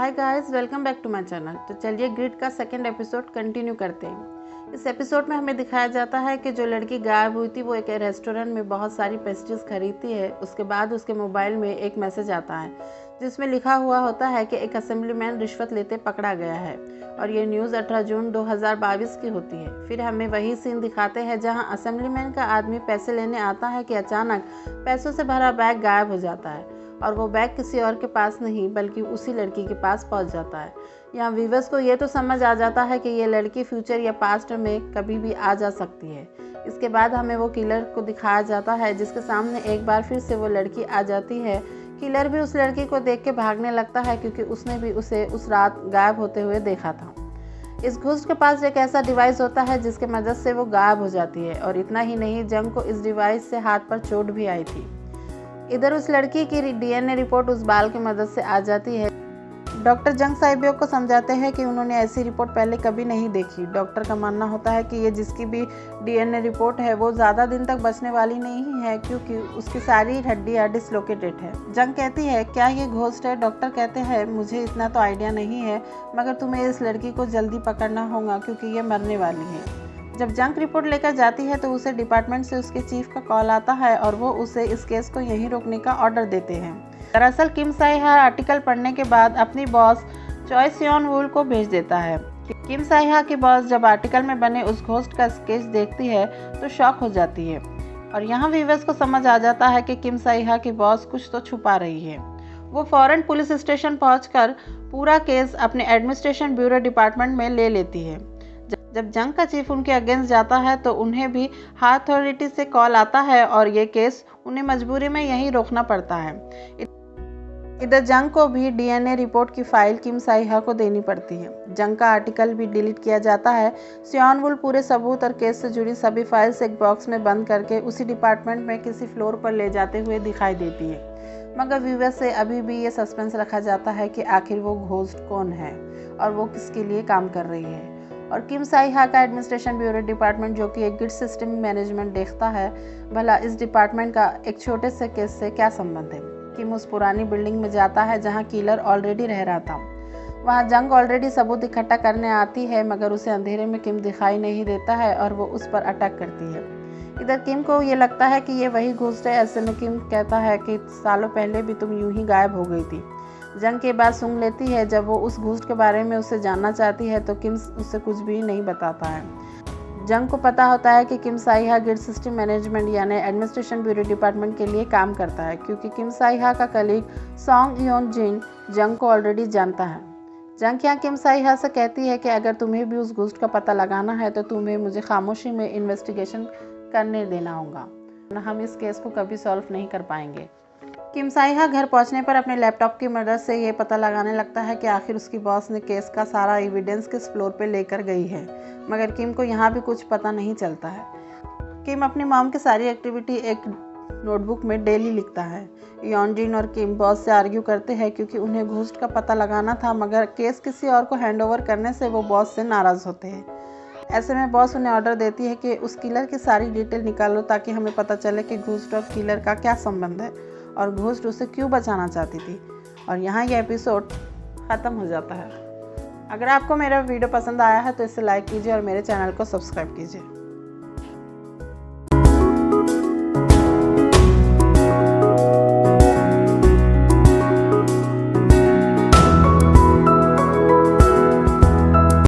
Hi guys, welcome back to my channel. तो चलिए grid का सेकंड एपिसोड कंटिन्यू करते हैं। इस एपिसोड में हमें दिखाया जाता है कि जो लड़की गायब हुई थी वो एक रेस्टोरेंट में बहुत सारी पेस्ट्रीज खरीदती है। उसके बाद उसके मोबाइल में एक मैसेज आता है जिसमें लिखा हुआ होता है कि एक असेंबलीमैन रिश्वत लेते पकड़ा गया है और ये न्यूज़ 18 जून 2022 की होती है। फिर हमें वही सीन दिखाते हैं जहाँ असेंबलीमैन का आदमी पैसे लेने आता है कि अचानक पैसों से भरा बैग गायब हो जाता है और वो बैग किसी और के पास नहीं बल्कि उसी लड़की के पास पहुंच जाता है। यहाँ व्यूअर्स को ये तो समझ आ जाता है कि ये लड़की फ्यूचर या पास्ट में कभी भी आ जा सकती है। इसके बाद हमें वो किलर को दिखाया जाता है जिसके सामने एक बार फिर से वो लड़की आ जाती है। किलर भी उस लड़की को देख के भागने लगता है क्योंकि उसने भी उसे उस रात गायब होते हुए देखा था। इस घोस्ट के पास एक ऐसा डिवाइस होता है जिसके मदद से वो गायब हो जाती है और इतना ही नहीं, जंग को इस डिवाइस से हाथ पर चोट भी आई थी। इधर उस लड़की की डीएनए रिपोर्ट उस बाल की मदद से आ जाती है। डॉक्टर जंग साहिबा को समझाते हैं कि उन्होंने ऐसी रिपोर्ट पहले कभी नहीं देखी। डॉक्टर का मानना होता है कि ये जिसकी भी डीएनए रिपोर्ट है वो ज़्यादा दिन तक बचने वाली नहीं है क्योंकि उसकी सारी हड्डियाँ डिसलोकेटेड है। जंग कहती है क्या ये घोस्ट है? डॉक्टर कहते हैं मुझे इतना तो आइडिया नहीं है मगर तुम्हें इस लड़की को जल्दी पकड़ना होगा क्योंकि ये मरने वाली है। जब जंग रिपोर्ट लेकर जाती है तो उसे डिपार्टमेंट से उसके चीफ का कॉल आता है और वो उसे इस केस को यहीं रोकने का ऑर्डर देते हैं। दरअसल किम साई-हा आर्टिकल पढ़ने के बाद अपनी बॉस चॉय सियोन वुल को भेज देता है। किम साई-हा की बॉस जब आर्टिकल में बने उस घोस्ट का स्केच देखती है तो शॉक हो जाती है और यहाँ व्यूअर्स को समझ आ जाता है कि किम साई-हा की बॉस कुछ तो छुपा रही है। वो फौरन पुलिस स्टेशन पहुंचकर पूरा केस अपने एडमिनिस्ट्रेशन ब्यूरो डिपार्टमेंट में ले लेती है। जब जंग का चीफ उनके अगेंस्ट जाता है तो उन्हें भी हाई अथॉरिटी से कॉल आता है और ये केस उन्हें मजबूरी में यहीं रोकना पड़ता है। इधर जंग को भी डीएनए रिपोर्ट की फाइल किम साई-हा को देनी पड़ती है। जंग का आर्टिकल भी डिलीट किया जाता है। सियोन वुल पूरे सबूत और केस से जुड़ी सभी फाइल्स एक बॉक्स में बंद करके उसी डिपार्टमेंट में किसी फ्लोर पर ले जाते हुए दिखाई देती है। मगर व्यूअर्स से अभी भी ये सस्पेंस रखा जाता है कि आखिर वो घोस्ट कौन है और वो किसके लिए काम कर रही है। और किम साई-हा का एडमिनिस्ट्रेशन ब्यूरो डिपार्टमेंट जो कि एक गिड सिस्टम मैनेजमेंट देखता है, भला इस डिपार्टमेंट का एक छोटे से केस से क्या संबंध है। किम उस पुरानी बिल्डिंग में जाता है जहां किलर ऑलरेडी रह रहा था। वहां जंग ऑलरेडी सबूत इकट्ठा करने आती है मगर उसे अंधेरे में किम दिखाई नहीं देता है और वो उस पर अटैक करती है। इधर किम को ये लगता है कि ये वही घोस्ट है। ऐसे में किम कहता है कि सालों पहले भी तुम यूं ही गायब हो गई थी। जंग के बाद सूंघ लेती है। जब वो उस घोस्ट के बारे में उससे जानना चाहती है तो किम उससे कुछ भी नहीं बताता है। जंग को पता होता है कि किम साई-हा गिड सिस्टम मैनेजमेंट यानी एडमिनिस्ट्रेशन ब्यूरो डिपार्टमेंट के लिए काम करता है क्योंकि किम साई-हा का कलीग सॉन्ग योन जिन जंग को ऑलरेडी जानता है। जंग यहाँ किम साई-हा से कहती है कि अगर तुम्हें भी उस घोस्ट का पता लगाना है तो तुम्हें मुझे खामोशी में इन्वेस्टिगेशन करने देना होगा, हम इस केस को कभी सॉल्व नहीं कर पाएंगे। किम साई-हा घर पहुंचने पर अपने लैपटॉप की मदद से ये पता लगाने लगता है कि आखिर उसकी बॉस ने केस का सारा एविडेंस किस फ्लोर पे लेकर गई है, मगर किम को यहाँ भी कुछ पता नहीं चलता है। किम अपनी मॉम की सारी एक्टिविटी एक नोटबुक में डेली लिखता है। योनजिन और किम बॉस से आर्ग्यू करते हैं क्योंकि उन्हें घोस्ट का पता लगाना था मगर केस किसी और को हैंडओवर करने से वो बॉस से नाराज़ होते हैं। ऐसे में बॉस उन्हें ऑर्डर देती है कि उस किलर की सारी डिटेल निकालो ताकि हमें पता चले कि घोस्ट और किलर का क्या संबंध है और घोस्ट उसे क्यों बचाना चाहती थी। और यहाँ यह एपिसोड ख़त्म हो जाता है। अगर आपको मेरा वीडियो पसंद आया है तो इसे लाइक कीजिए और मेरे चैनल को सब्सक्राइब कीजिए।